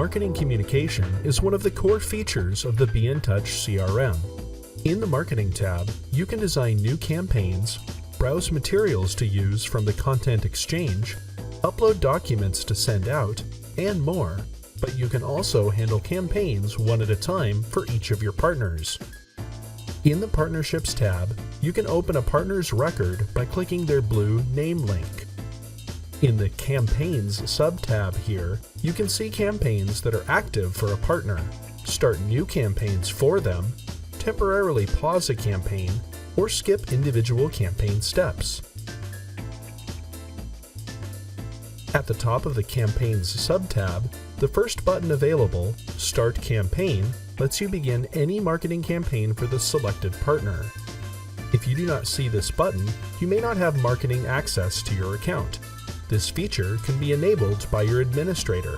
Marketing communication is one of the core features of the BNTouch CRM. In the Marketing tab, you can design new campaigns, browse materials to use from the Content Exchange, upload documents to send out, and more. But you can also handle campaigns one at a time for each of your partners. In the Partnerships tab, you can open a partner's record by clicking their blue name link. In the Campaigns sub-tab here, you can see campaigns that are active for a partner, start new campaigns for them, temporarily pause a campaign, or skip individual campaign steps. At the top of the Campaigns sub-tab, the first button available, Start Campaign, lets you begin any marketing campaign for the selected partner. If you do not see this button, you may not have marketing access to your account. This feature can be enabled by your administrator.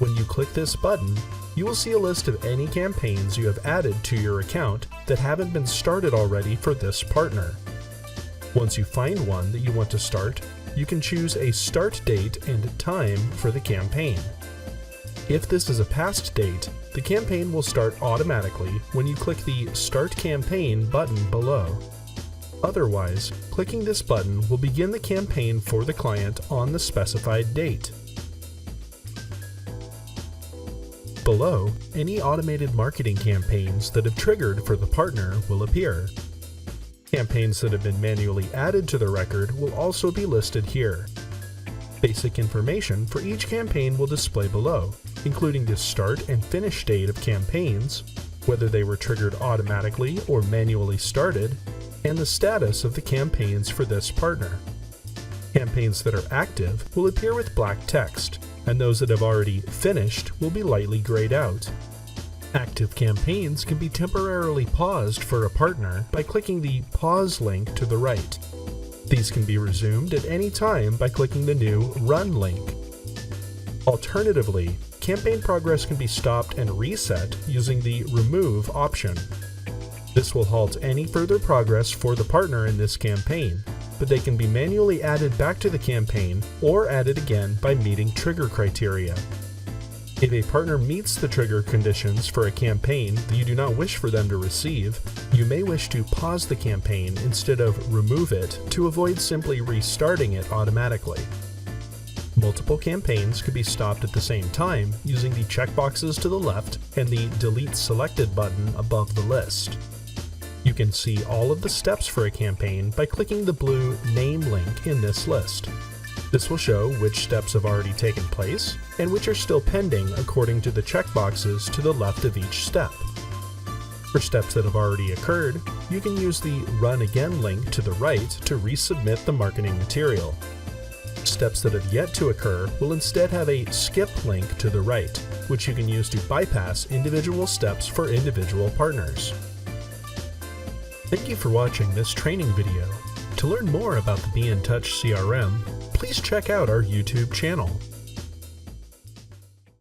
When you click this button, you will see a list of any campaigns you have added to your account that haven't been started already for this partner. Once you find one that you want to start, you can choose a start date and time for the campaign. If this is a past date, the campaign will start automatically when you click the Start Campaign button below. Otherwise, clicking this button will begin the campaign for the client on the specified date. Below, any automated marketing campaigns that have triggered for the partner will appear. Campaigns that have been manually added to the record will also be listed here. Basic information for each campaign will display below, including the start and finish date of campaigns, whether they were triggered automatically or manually started, and the status of the campaigns for this partner. Campaigns that are active will appear with black text, and those that have already finished will be lightly grayed out. Active campaigns can be temporarily paused for a partner by clicking the Pause link to the right. These can be resumed at any time by clicking the new Run link. Alternatively, campaign progress can be stopped and reset using the Remove option. This will halt any further progress for the partner in this campaign, but they can be manually added back to the campaign or added again by meeting trigger criteria. If a partner meets the trigger conditions for a campaign that you do not wish for them to receive, you may wish to pause the campaign instead of remove it to avoid simply restarting it automatically. Multiple campaigns could be stopped at the same time using the checkboxes to the left and the Delete Selected button above the list. You can see all of the steps for a campaign by clicking the blue Name link in this list. This will show which steps have already taken place and which are still pending according to the checkboxes to the left of each step. For steps that have already occurred, you can use the Run Again link to the right to resubmit the marketing material. Steps that have yet to occur will instead have a Skip link to the right, which you can use to bypass individual steps for individual partners. Thank you for watching this training video. To learn more about the BNTouch CRM, please check out our YouTube channel.